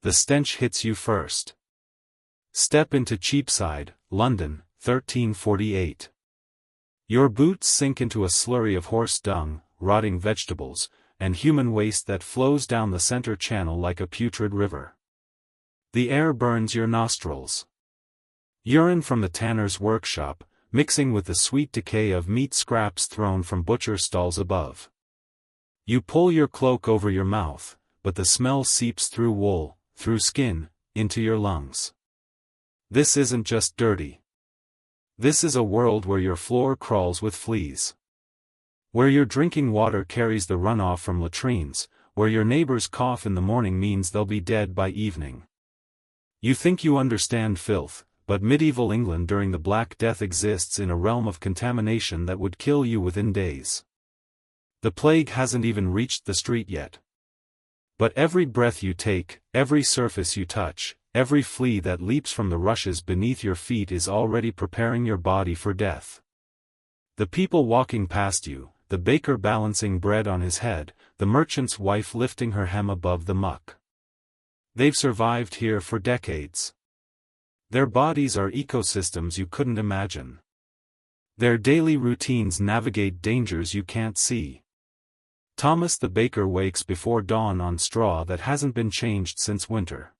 the stench hits you first. Step into Cheapside, London, 1348. Your boots sink into a slurry of horse dung, rotting vegetables, and human waste that flows down the center channel like a putrid river. The air burns your nostrils. Urine from the tanner's workshop, mixing with the sweet decay of meat scraps thrown from butcher stalls above. You pull your cloak over your mouth, but the smell seeps through wool, through skin, into your lungs. This isn't just dirty. This is a world where your floor crawls with fleas. Where your drinking water carries the runoff from latrines, where your neighbor's cough in the morning means they'll be dead by evening. You think you understand filth, but medieval England during the Black Death exists in a realm of contamination that would kill you within days. The plague hasn't even reached the street yet. But every breath you take, every surface you touch, every flea that leaps from the rushes beneath your feet is already preparing your body for death. The people walking past you, the baker balancing bread on his head, the merchant's wife lifting her hem above the muck. They've survived here for decades. Their bodies are ecosystems you couldn't imagine. Their daily routines navigate dangers you can't see. Thomas the baker wakes before dawn on straw that hasn't been changed since winter.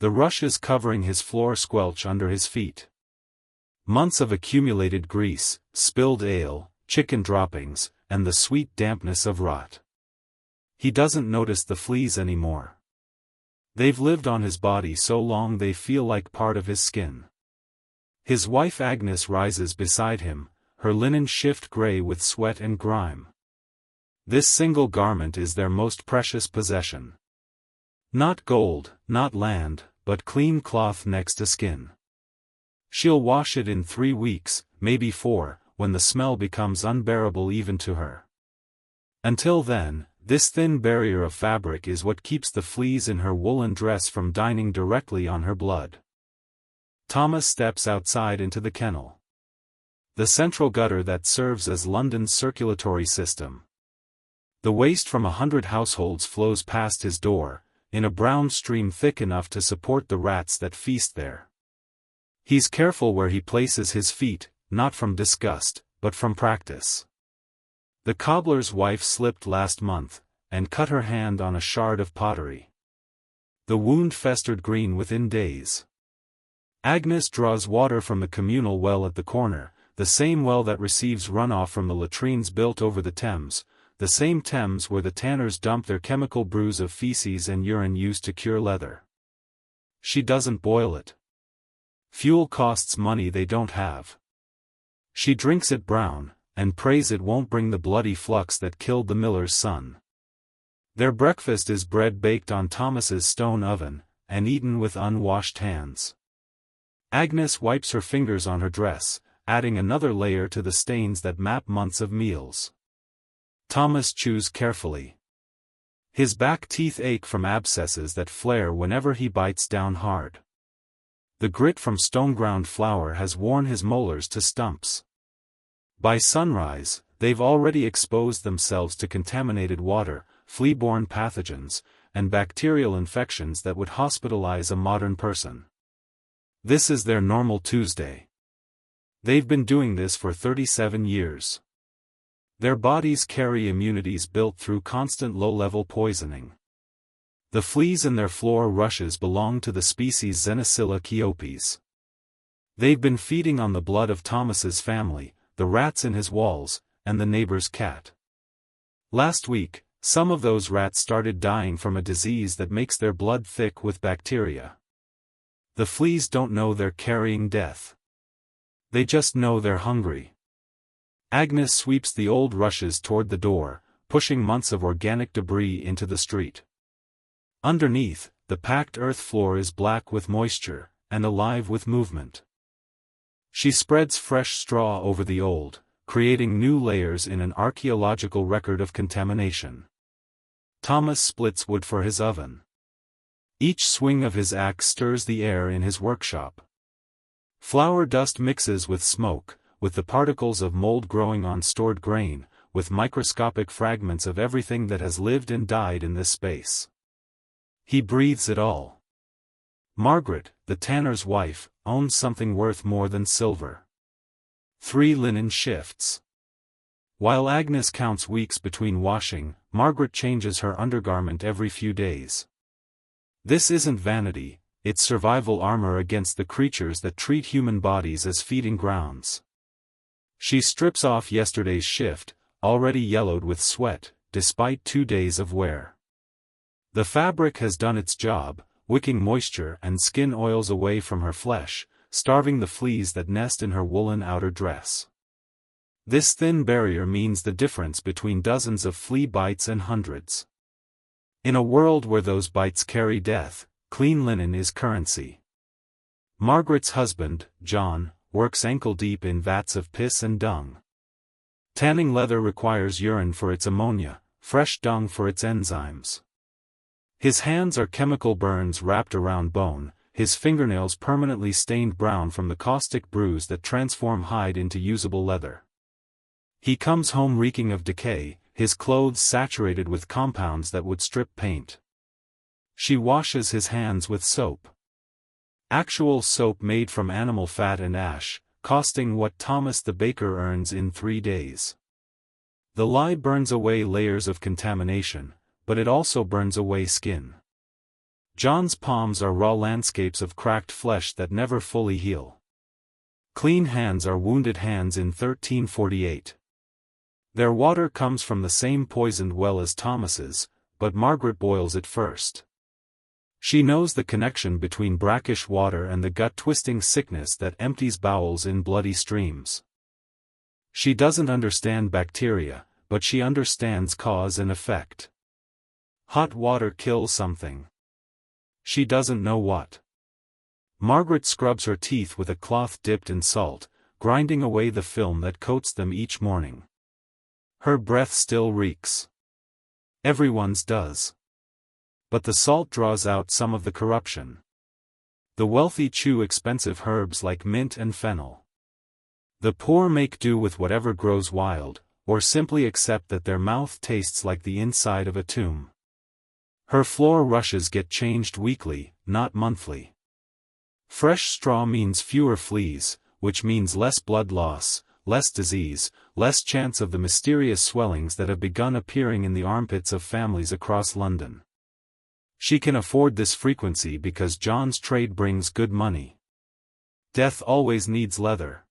The rushes covering his floor squelch under his feet. Months of accumulated grease, spilled ale, chicken droppings, and the sweet dampness of rot. He doesn't notice the fleas anymore. They've lived on his body so long they feel like part of his skin. His wife Agnes rises beside him, her linen shift gray with sweat and grime. This single garment is their most precious possession. Not gold, not land, but clean cloth next to skin. She'll wash it in 3 weeks, maybe 4, when the smell becomes unbearable even to her. Until then, this thin barrier of fabric is what keeps the fleas in her woolen dress from dining directly on her blood. Thomas steps outside into the kennel. The central gutter that serves as London's circulatory system. The waste from 100 households flows past his door, in a brown stream thick enough to support the rats that feast there. He's careful where he places his feet, not from disgust, but from practice. The cobbler's wife slipped last month, and cut her hand on a shard of pottery. The wound festered green within days. Agnes draws water from the communal well at the corner, the same well that receives runoff from the latrines built over the Thames, the same Thames where the tanners dump their chemical brews of feces and urine used to cure leather. She doesn't boil it. Fuel costs money they don't have. She drinks it brown, and prays it won't bring the bloody flux that killed the miller's son. Their breakfast is bread baked on Thomas's stone oven, and eaten with unwashed hands. Agnes wipes her fingers on her dress, adding another layer to the stains that map months of meals. Thomas chews carefully. His back teeth ache from abscesses that flare whenever he bites down hard. The grit from stone-ground flour has worn his molars to stumps. By sunrise, they've already exposed themselves to contaminated water, flea-borne pathogens, and bacterial infections that would hospitalize a modern person. This is their normal Tuesday. They've been doing this for 37 years. Their bodies carry immunities built through constant low-level poisoning. The fleas in their floor rushes belong to the species Xenicilla chiopes. They've been feeding on the blood of Thomas's family, the rats in his walls, and the neighbor's cat. Last week, some of those rats started dying from a disease that makes their blood thick with bacteria. The fleas don't know they're carrying death. They just know they're hungry. Agnes sweeps the old rushes toward the door, pushing months of organic debris into the street. Underneath, the packed earth floor is black with moisture, and alive with movement. She spreads fresh straw over the old, creating new layers in an archaeological record of contamination. Thomas splits wood for his oven. Each swing of his axe stirs the air in his workshop. Flour dust mixes with smoke, with the particles of mold growing on stored grain, with microscopic fragments of everything that has lived and died in this space. He breathes it all. Margaret, the tanner's wife, owns something worth more than silver. 3 linen shifts. While Agnes counts weeks between washing, Margaret changes her undergarment every few days. This isn't vanity, it's survival armor against the creatures that treat human bodies as feeding grounds. She strips off yesterday's shift, already yellowed with sweat, despite 2 days of wear. The fabric has done its job, wicking moisture and skin oils away from her flesh, starving the fleas that nest in her woolen outer dress. This thin barrier means the difference between dozens of flea bites and hundreds. In a world where those bites carry death, clean linen is currency. Margaret's husband, John, works ankle-deep in vats of piss and dung. Tanning leather requires urine for its ammonia, fresh dung for its enzymes. His hands are chemical burns wrapped around bone, his fingernails permanently stained brown from the caustic brews that transform hide into usable leather. He comes home reeking of decay, his clothes saturated with compounds that would strip paint. She washes his hands with soap. Actual soap made from animal fat and ash, costing what Thomas the baker earns in 3 days. The lye burns away layers of contamination, but it also burns away skin. John's palms are raw landscapes of cracked flesh that never fully heal. Clean hands are wounded hands in 1348. Their water comes from the same poisoned well as Thomas's, but Margaret boils it first. She knows the connection between brackish water and the gut-twisting sickness that empties bowels in bloody streams. She doesn't understand bacteria, but she understands cause and effect. Hot water kills something. She doesn't know what. Margaret scrubs her teeth with a cloth dipped in salt, grinding away the film that coats them each morning. Her breath still reeks. Everyone's does. But the salt draws out some of the corruption. The wealthy chew expensive herbs like mint and fennel. The poor make do with whatever grows wild, or simply accept that their mouth tastes like the inside of a tomb. Her floor rushes get changed weekly, not monthly. Fresh straw means fewer fleas, which means less blood loss, less disease, less chance of the mysterious swellings that have begun appearing in the armpits of families across London. She can afford this frequency because John's trade brings good money. Death always needs leather.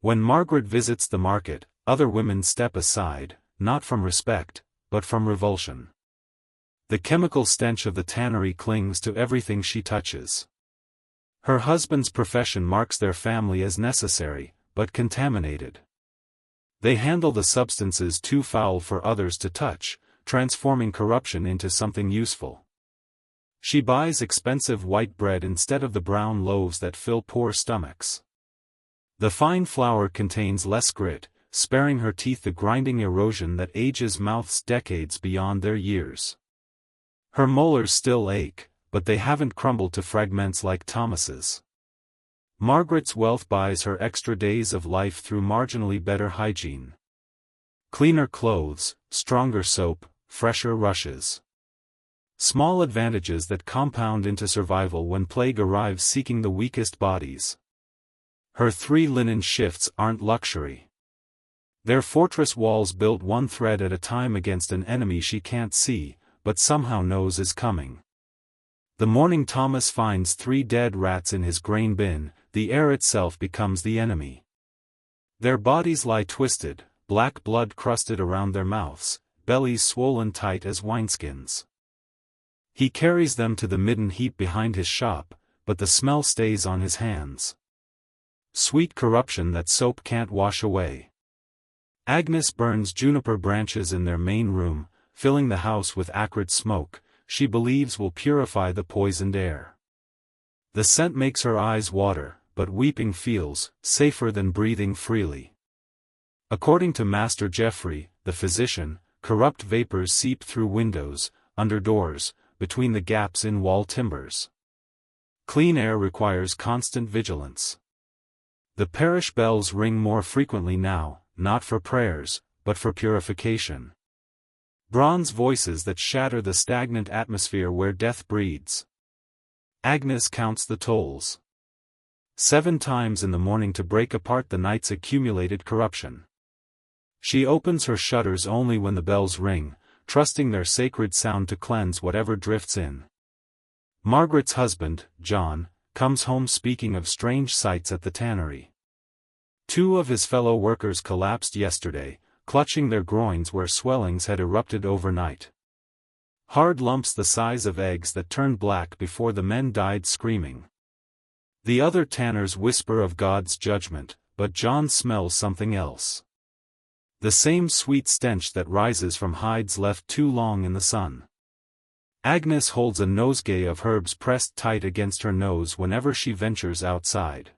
When Margaret visits the market, other women step aside, not from respect, but from revulsion. The chemical stench of the tannery clings to everything she touches. Her husband's profession marks their family as necessary, but contaminated. They handle the substances too foul for others to touch, transforming corruption into something useful. She buys expensive white bread instead of the brown loaves that fill poor stomachs. The fine flour contains less grit, sparing her teeth the grinding erosion that ages mouths decades beyond their years. Her molars still ache, but they haven't crumbled to fragments like Thomas's. Margaret's wealth buys her extra days of life through marginally better hygiene. Cleaner clothes, stronger soap, fresher rushes. Small advantages that compound into survival when plague arrives seeking the weakest bodies. Her 3 linen shifts aren't luxury. They're fortress walls built one thread at a time against an enemy she can't see, but somehow knows is coming. The morning Thomas finds 3 dead rats in his grain bin, the air itself becomes the enemy. Their bodies lie twisted, black blood crusted around their mouths, bellies swollen tight as wineskins. He carries them to the midden heap behind his shop, but the smell stays on his hands. Sweet corruption that soap can't wash away. Agnes burns juniper branches in their main room, filling the house with acrid smoke, she believes will purify the poisoned air. The scent makes her eyes water, but weeping feels safer than breathing freely. According to Master Geoffrey, the physician, corrupt vapors seep through windows, under doors, between the gaps in wall timbers. Clean air requires constant vigilance. The parish bells ring more frequently now, not for prayers, but for purification. Bronze voices that shatter the stagnant atmosphere where death breeds. Agnes counts the tolls. 7 times in the morning to break apart the night's accumulated corruption. She opens her shutters only when the bells ring, trusting their sacred sound to cleanse whatever drifts in. Margaret's husband, John, comes home speaking of strange sights at the tannery. 2 of his fellow workers collapsed yesterday, clutching their groins where swellings had erupted overnight. Hard lumps the size of eggs that turned black before the men died screaming. The other tanners whisper of God's judgment, but John smells something else. The same sweet stench that rises from hides left too long in the sun. Agnes holds a nosegay of herbs pressed tight against her nose whenever she ventures outside.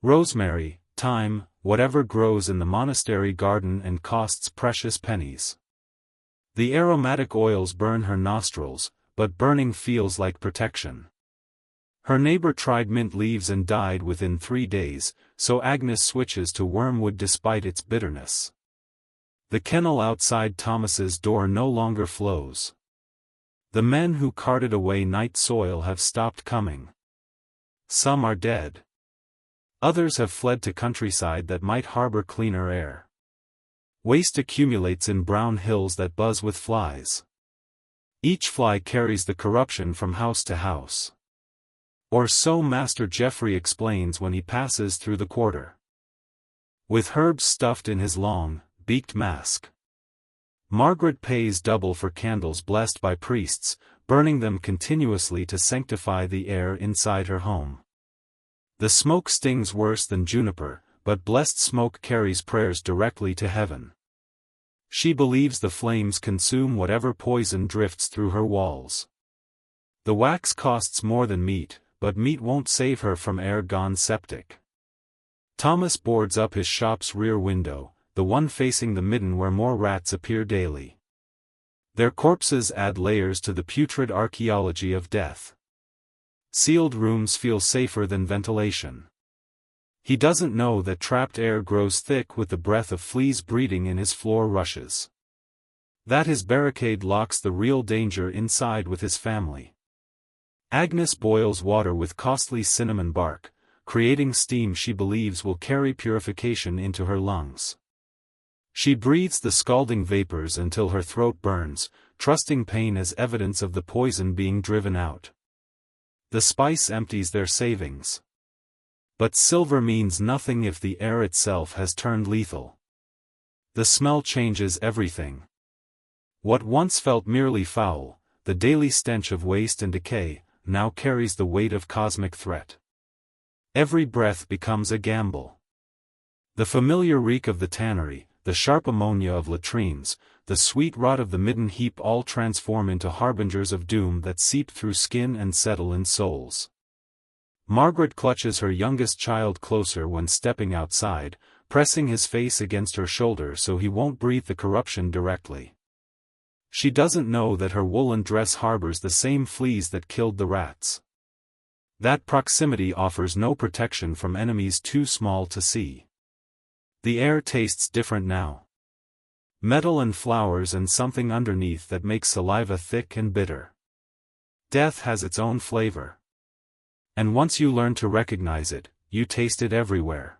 Rosemary, thyme, whatever grows in the monastery garden and costs precious pennies. The aromatic oils burn her nostrils, but burning feels like protection. Her neighbor tried mint leaves and died within 3 days, so Agnes switches to wormwood despite its bitterness. The kennel outside Thomas's door no longer flows. The men who carted away night soil have stopped coming. Some are dead. Others have fled to countryside that might harbor cleaner air. Waste accumulates in brown hills that buzz with flies. Each fly carries the corruption from house to house. Or so Master Geoffrey explains when he passes through the quarter. With herbs stuffed in his long, beaked mask. Margaret pays double for candles blessed by priests, burning them continuously to sanctify the air inside her home. The smoke stings worse than juniper, but blessed smoke carries prayers directly to heaven. She believes the flames consume whatever poison drifts through her walls. The wax costs more than meat, but meat won't save her from air gone septic. Thomas boards up his shop's rear window, the one facing the midden where more rats appear daily. Their corpses add layers to the putrid archaeology of death. Sealed rooms feel safer than ventilation. He doesn't know that trapped air grows thick with the breath of fleas breeding in his floor rushes. That his barricade locks the real danger inside with his family. Agnes boils water with costly cinnamon bark, creating steam she believes will carry purification into her lungs. She breathes the scalding vapors until her throat burns, trusting pain as evidence of the poison being driven out. The spice empties their savings. But silver means nothing if the air itself has turned lethal. The smell changes everything. What once felt merely foul, the daily stench of waste and decay, now carries the weight of cosmic threat. Every breath becomes a gamble. The familiar reek of the tannery, the sharp ammonia of latrines, the sweet rot of the midden heap all transform into harbingers of doom that seep through skin and settle in souls. Margaret clutches her youngest child closer when stepping outside, pressing his face against her shoulder so he won't breathe the corruption directly. She doesn't know that her woolen dress harbors the same fleas that killed the rats. That proximity offers no protection from enemies too small to see. The air tastes different now. Metal and flowers and something underneath that makes saliva thick and bitter. Death has its own flavor. And once you learn to recognize it, you taste it everywhere.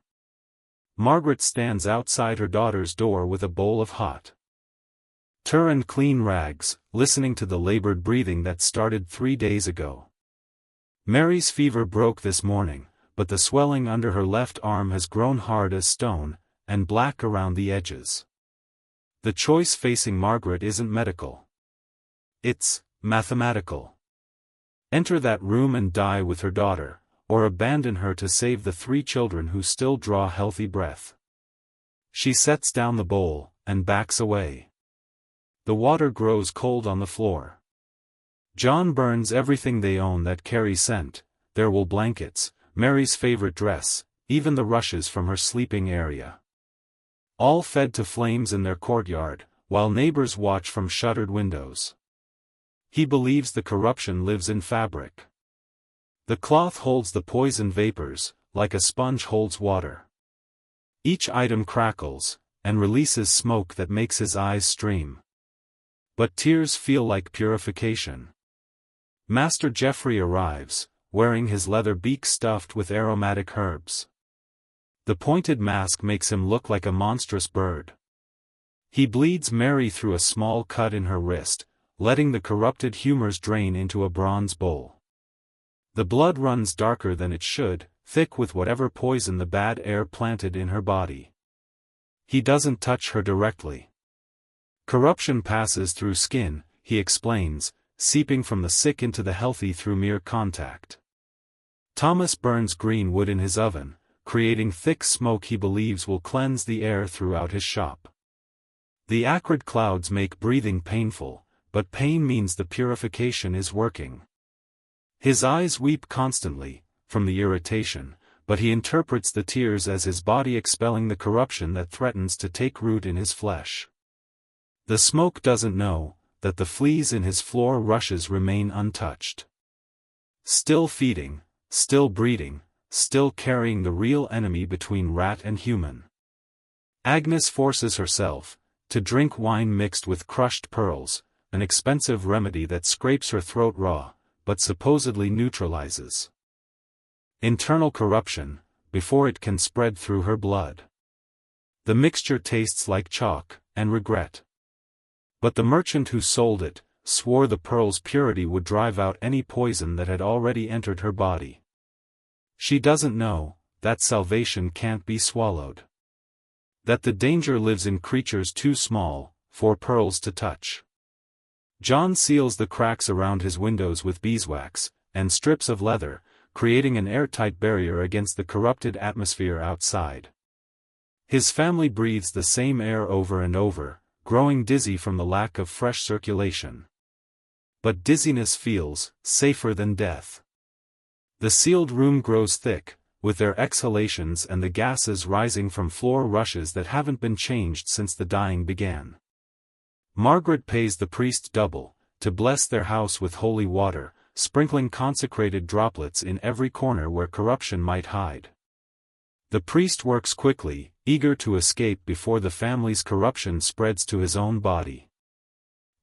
Margaret stands outside her daughter's door with a bowl of hot tea and clean rags, listening to the labored breathing that started 3 days ago. Mary's fever broke this morning, but the swelling under her left arm has grown hard as stone, and black around the edges. The choice facing Margaret isn't medical. It's mathematical. Enter that room and die with her daughter, or abandon her to save the 3 children who still draw healthy breath. She sets down the bowl, and backs away. The water grows cold on the floor. John burns everything they own that carry scent, their wool blankets, Mary's favorite dress, even the rushes from her sleeping area. All fed to flames in their courtyard, while neighbors watch from shuttered windows. He believes the corruption lives in fabric. The cloth holds the poison vapors, like a sponge holds water. Each item crackles, and releases smoke that makes his eyes stream. But tears feel like purification. Master Geoffrey arrives, wearing his leather beak stuffed with aromatic herbs. The pointed mask makes him look like a monstrous bird. He bleeds Mary through a small cut in her wrist, letting the corrupted humors drain into a bronze bowl. The blood runs darker than it should, thick with whatever poison the bad air planted in her body. He doesn't touch her directly. Corruption passes through skin, he explains, seeping from the sick into the healthy through mere contact. Thomas burns green wood in his oven, creating thick smoke he believes will cleanse the air throughout his shop. The acrid clouds make breathing painful, but pain means the purification is working. His eyes weep constantly, from the irritation, but he interprets the tears as his body expelling the corruption that threatens to take root in his flesh. The smoke doesn't know that the fleas in his floor rushes remain untouched. Still feeding, still breeding, still carrying the real enemy between rat and human. Agnes forces herself to drink wine mixed with crushed pearls, an expensive remedy that scrapes her throat raw, but supposedly neutralizes internal corruption, before it can spread through her blood. The mixture tastes like chalk, and regret. But the merchant who sold it swore the pearl's purity would drive out any poison that had already entered her body. She doesn't know that salvation can't be swallowed. That the danger lives in creatures too small for pearls to touch. John seals the cracks around his windows with beeswax and strips of leather, creating an airtight barrier against the corrupted atmosphere outside. His family breathes the same air over and over, growing dizzy from the lack of fresh circulation. But dizziness feels safer than death. The sealed room grows thick, with their exhalations and the gases rising from floor rushes that haven't been changed since the dying began. Margaret pays the priest double, to bless their house with holy water, sprinkling consecrated droplets in every corner where corruption might hide. The priest works quickly, eager to escape before the family's corruption spreads to his own body.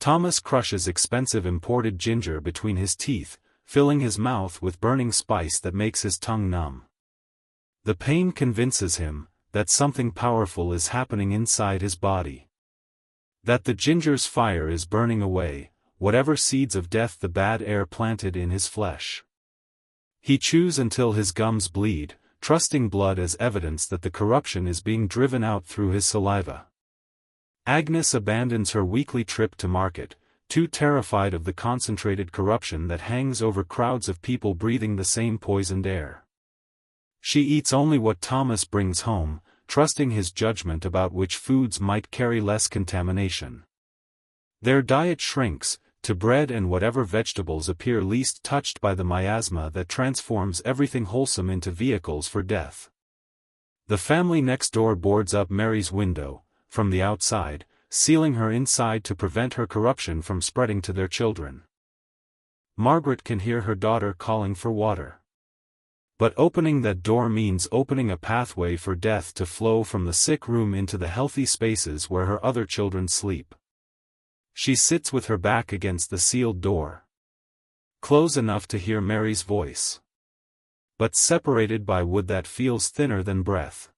Thomas crushes expensive imported ginger between his teeth, filling his mouth with burning spice that makes his tongue numb. The pain convinces him that something powerful is happening inside his body. That the ginger's fire is burning away whatever seeds of death the bad air planted in his flesh. He chews until his gums bleed, trusting blood as evidence that the corruption is being driven out through his saliva. Agnes abandons her weekly trip to market, too terrified of the concentrated corruption that hangs over crowds of people breathing the same poisoned air. She eats only what Thomas brings home, trusting his judgment about which foods might carry less contamination. Their diet shrinks to bread and whatever vegetables appear least touched by the miasma that transforms everything wholesome into vehicles for death. The family next door boards up Mary's window, from the outside, sealing her inside to prevent her corruption from spreading to their children. Margaret can hear her daughter calling for water. But opening that door means opening a pathway for death to flow from the sick room into the healthy spaces where her other children sleep. She sits with her back against the sealed door. Close enough to hear Mary's voice. But separated by wood that feels thinner than breath.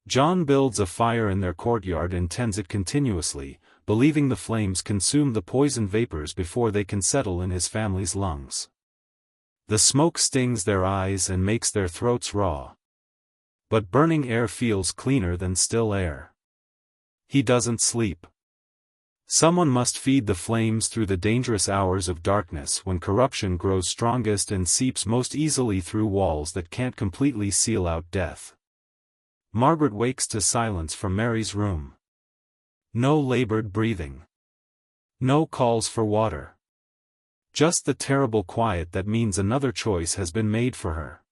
John builds a fire in their courtyard and tends it continuously, believing the flames consume the poison vapors before they can settle in his family's lungs. The smoke stings their eyes and makes their throats raw. But burning air feels cleaner than still air. He doesn't sleep. Someone must feed the flames through the dangerous hours of darkness when corruption grows strongest and seeps most easily through walls that can't completely seal out death. Margaret wakes to silence from Mary's room. No labored breathing. No calls for water. Just the terrible quiet that means another choice has been made for her.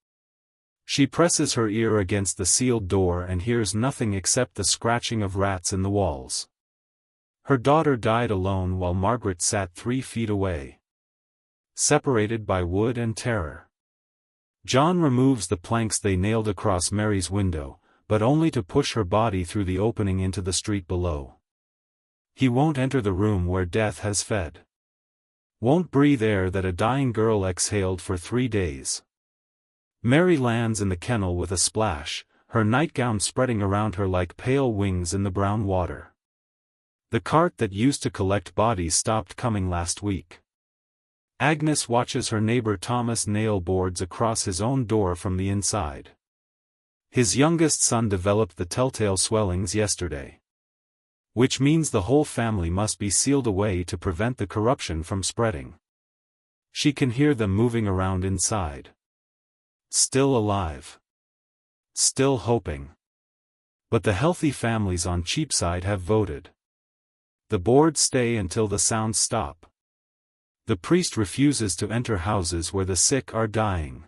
She presses her ear against the sealed door and hears nothing except the scratching of rats in the walls. Her daughter died alone while Margaret sat 3 feet away. Separated by wood and terror. John removes the planks they nailed across Mary's window, but only to push her body through the opening into the street below. He won't enter the room where death has fed. Won't breathe air that a dying girl exhaled for 3 days. Mary lands in the kennel with a splash, her nightgown spreading around her like pale wings in the brown water. The cart that used to collect bodies stopped coming last week. Agnes watches her neighbor Thomas nail boards across his own door from the inside. His youngest son developed the telltale swellings yesterday. Which means the whole family must be sealed away to prevent the corruption from spreading. She can hear them moving around inside. Still alive. Still hoping. But the healthy families on Cheapside have voted. The boards stay until the sounds stop. The priest refuses to enter houses where the sick are dying.